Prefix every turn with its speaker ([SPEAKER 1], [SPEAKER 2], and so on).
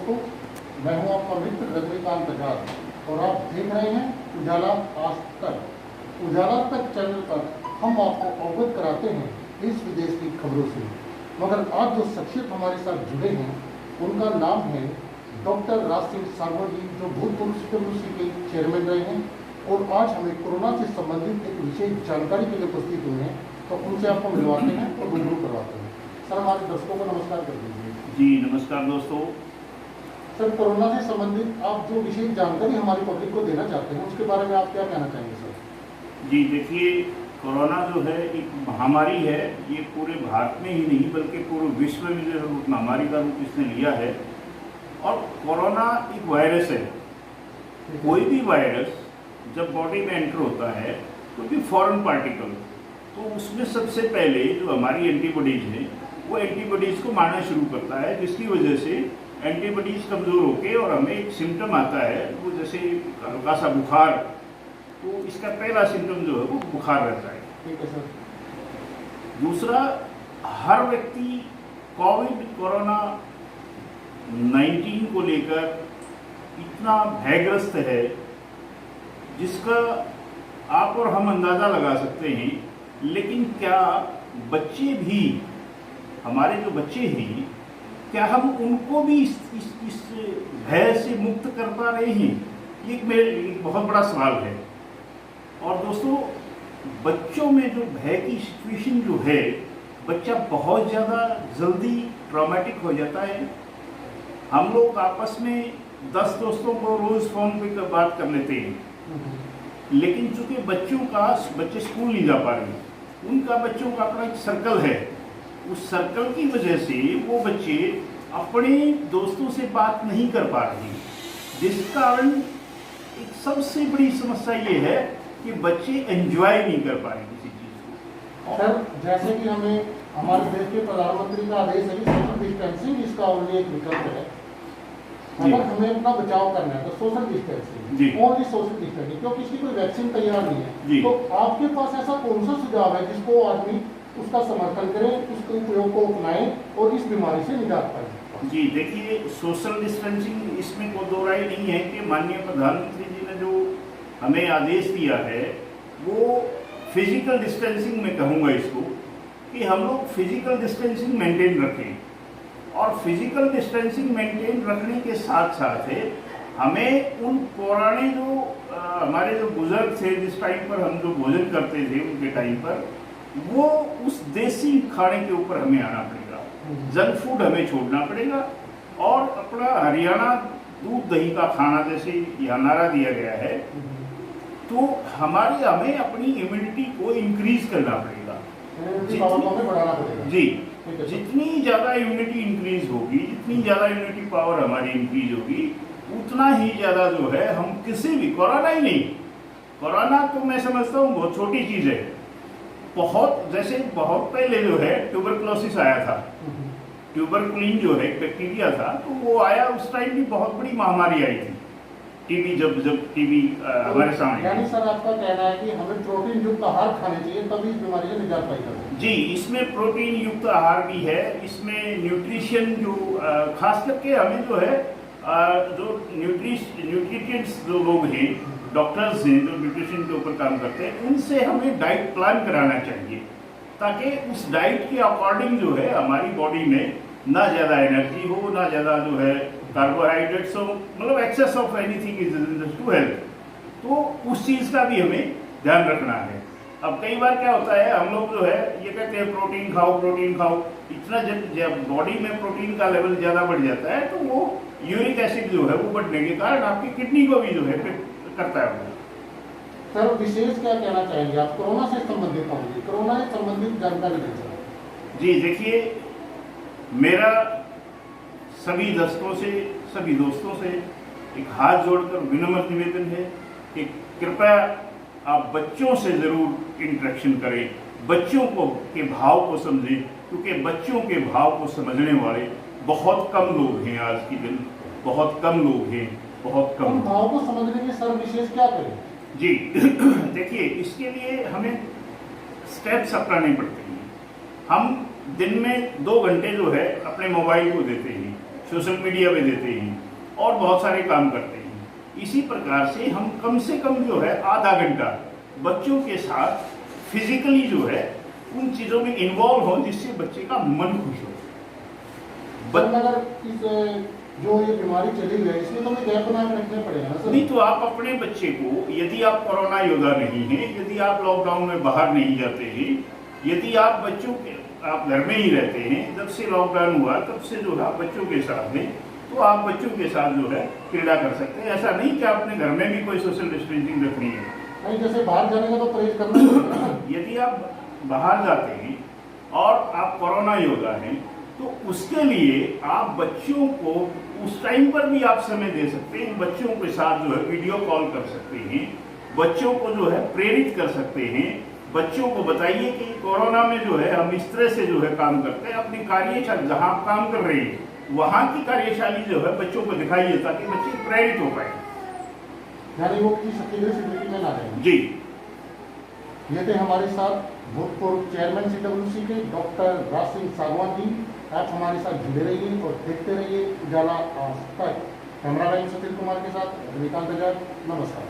[SPEAKER 1] दोस्तों, मैं हूं आपका मित्र रजनीकांत बजाज और आप देख रहे हैं उजाला आज तक। उजाला तक चैनल पर हम आपको अवगत कराते हैं देश विदेश की खबरों से। मगर आज जो शख्सियत हमारे साथ जुड़े हैं उनका नाम है डॉक्टर राज सिंह सागवान जी, जो भूतपूर्व CWC के चेयरमैन रहे हैं और आज हमें कोरोना से संबंधित एक विशेष जानकारी के लिए उपस्थित हुए हैं। तो उनसे आपको मिलवाते हैं और रूबरू करवाते हैं। सर, हमारे दर्शकों को नमस्कार कर दीजिए।
[SPEAKER 2] जी नमस्कार दोस्तों।
[SPEAKER 1] सर, कोरोना से संबंधित आप जो विशेष जानकारी हमारी पब्लिक को देना चाहते हैं उसके बारे में आप क्या कहना चाहेंगे सर?
[SPEAKER 2] जी देखिए, कोरोना जो है एक महामारी है। ये पूरे भारत में ही नहीं बल्कि पूरे विश्व में जो है महामारी का रूप इसने लिया है। और कोरोना एक वायरस है। कोई भी वायरस जब बॉडी में एंटर होता है, कोई भी फॉरेन पार्टिकल, तो उसमें सबसे पहले जो हमारी एंटीबॉडीज हैं वो एंटीबॉडीज को मारना शुरू करता है, जिसकी वजह से एंटीबॉडीज कमज़ोर होके और हमें एक सिम्टम आता है वो जैसे हल्का सा बुखार। तो इसका पहला सिम्टम जो है वो बुखार रहता है।
[SPEAKER 1] ठीक है सर।
[SPEAKER 2] दूसरा, हर व्यक्ति कोरोना 19 को लेकर इतना भयग्रस्त है जिसका आप और हम अंदाज़ा लगा सकते हैं। लेकिन क्या बच्चे भी, हमारे जो बच्चे हैं, क्या हम उनको भी इस भय से मुक्त कर पा रहे हैं? ये एक बहुत बड़ा सवाल है। और दोस्तों, बच्चों में जो भय की सिचुएशन जो है, बच्चा बहुत ज़्यादा जल्दी ट्रॉमेटिक हो जाता है। हम लोग आपस में 10 दोस्तों को रोज़ फ़ोन पे बात कर लेते हैं, लेकिन चूंकि बच्चे स्कूल नहीं जा पा रहे, उनका बच्चों का अपना एक सर्कल है। उस सर्कल की वजह से वो बच्चे अपने दोस्तों से बात नहीं कर पा रहे, जिस कारण एक सबसे बड़ी समस्या ये है कि बच्चे एंजॉय नहीं कर पा रहे किसी चीज़ को।
[SPEAKER 1] सर, जैसे कि हमें हमारे देश के प्रधानमंत्री का आदेश है कि सोशल डिस्टेंसिंग इसका ओनली एक विकल्प है। अगर हमें अपना बचाव करना है तो social distancing, only social distancing, क्योंकि इसकी कोई वैक्सीन तैयार नहीं है। तो आपके पास ऐसा कौन सा सुझाव है जिसको आदमी उसका समर्थन करें, उसके उपयोग को अपनाएं और इस बीमारी से निजात पाएं?
[SPEAKER 2] जी देखिए, सोशल डिस्टेंसिंग, इसमें कोई दो राय नहीं है कि माननीय प्रधानमंत्री जी ने जो हमें आदेश दिया है वो फिजिकल डिस्टेंसिंग में कहूँगा इसको, कि हम लोग फिजिकल डिस्टेंसिंग मेंटेन रखें। और फिजिकल डिस्टेंसिंग मेंटेन रखने के साथ साथ हमें उन पुराने जो हमारे जो बुजुर्ग थे, जिस टाइम पर हम जो भोजन करते थे उनके टाइम पर, वो उस देसी खाने के ऊपर हमें आना पड़ेगा। जंक फूड हमें छोड़ना पड़ेगा और अपना हरियाणा दूध दही का खाना, जैसे यहाँ नारा दिया गया है, तो हमें अपनी इम्यूनिटी को इंक्रीज करना पड़ेगा। जी, जितनी ज़्यादा इम्यूनिटी इंक्रीज होगी, जितनी ज़्यादा इम्यूनिटी पावर हमारी इंक्रीज होगी, उतना ही ज़्यादा जो है हम किसी भी, कोरोना ही नहीं, कोरोना तो मैं समझता हूँ बहुत छोटी चीज़ है। बहुत पहले जो है ट्यूबरक्लोसिस आया था, ट्यूबरकुलिन जो है बैक्टीरिया था, तो वो आया, उस टाइम भी बहुत बड़ी महामारी आई थी। टीबी जब टीबी हमारे सामने।
[SPEAKER 1] यानी सर, आपका कहना है कि हमें प्रोटीन युक्त आहार खाने चाहिए तभी इस बीमारी से निजात पाई जा सकती है?
[SPEAKER 2] जी, इसमें प्रोटीन युक्त आहार भी है, इसमें न्यूट्रिशन जो खास करके हमें जो है जो न्यूट्रिशंस जो लोग हैं, डॉक्टर्स हैं जो न्यूट्रिशन के ऊपर काम करते हैं, उनसे हमें डाइट प्लान कराना चाहिए, ताकि उस डाइट के अकॉर्डिंग जो है हमारी बॉडी में ना ज़्यादा एनर्जी हो, ना ज़्यादा जो है कार्बोहाइड्रेट्स हो, मतलब excess of anything is injurious to health. तो उस चीज़ का भी हमें ध्यान रखना है। अब कई बार क्या होता है, हम लोग जो है ये कहते हैं प्रोटीन खाओ, इतना जब बॉडी में प्रोटीन का लेवल ज़्यादा बढ़ जाता है तो वो यूरिक एसिड जो है वो बढ़ने के कारण आपकी किडनी को भी जो है करता है।
[SPEAKER 1] सर, विशेष क्या कहना चाहेंगे आप कोरोना से संबंधित होंगे, कोरोना से संबंधित जानकारी दें?
[SPEAKER 2] जी देखिए, मेरा सभी दर्शकों से, सभी दोस्तों से एक हाथ जोड़कर विनम्र निवेदन है कि कृपया आप बच्चों से ज़रूर इंटरेक्शन करें, बच्चों के भाव को समझें, क्योंकि बच्चों के भाव को समझने वाले बहुत कम लोग हैं आज के दिन, बहुत कम लोग हैं, बहुत कम।
[SPEAKER 1] भाव को समझने के सर विशेष क्या करें?
[SPEAKER 2] जी देखिए, इसके लिए हमें स्टेप्स अपनाने पड़ते हैं। हम दिन में 2 घंटे जो है अपने मोबाइल को देते हैं, सोशल मीडिया पे देते हैं और बहुत सारे काम करते हैं। इसी प्रकार से हम कम से कम जो है आधा घंटा बच्चों के साथ फिजिकली जो है उन चीज़ों में इन्वॉल्व हो, जिससे बच्चे का मन खुश हो।
[SPEAKER 1] अगर इस जो ये बीमारी चली है इसमें तो हमें गैप बना के रखने पड़ेगा ना सर।
[SPEAKER 2] नहीं तो आप अपने बच्चे को, यदि आप कोरोना योद्धा नहीं हैं, यदि आप लॉकडाउन में बाहर नहीं जाते हैं, यदि आप बच्चों के आप घर में ही रहते हैं, जब से लॉकडाउन हुआ तब से जो है आप बच्चों के साथ हैं, तो आप बच्चों के साथ जो है क्रीड़ा कर सकते हैं। ऐसा नहीं कि आपने घर में भी कोई सोशल डिस्टेंसिंग रखनी है।
[SPEAKER 1] नहीं, जैसे बाहर जाने का तो परहेज करना पड़ेगा ना।
[SPEAKER 2] यदि आप बाहर जाते हैं और आप कोरोना योद्धा हैं, तो उसके लिए आप बच्चों को उस टाइम पर भी आप समय दे सकते हैं। बच्चों के साथ जो है वीडियो कॉल कर सकते हैं, बच्चों को जो है प्रेरित कर सकते हैं। बच्चों को बताइए कि कोरोना में जो है हम इस तरह से जो है काम करते हैं। अपनी कार्यशाला जहाँ आप काम कर रहे हैं वहाँ की कार्यशाली जो है बच्चों को दिखाइए, ताकि बच्चे प्रेरित हो पाए।
[SPEAKER 1] यानी वो किसी स्थिति में ना रहे।
[SPEAKER 2] जी,
[SPEAKER 1] ये थे हमारे साथ भूतपूर्व चेयरमैन CWC के डॉक्टर राज सिंह सागवान जी। आप हमारे साथ जुड़े रहिए और देखते रहिए उजाला आज तक। कैमरामैन सतीश कुमार के साथ रजनीकांत आजाद, नमस्कार।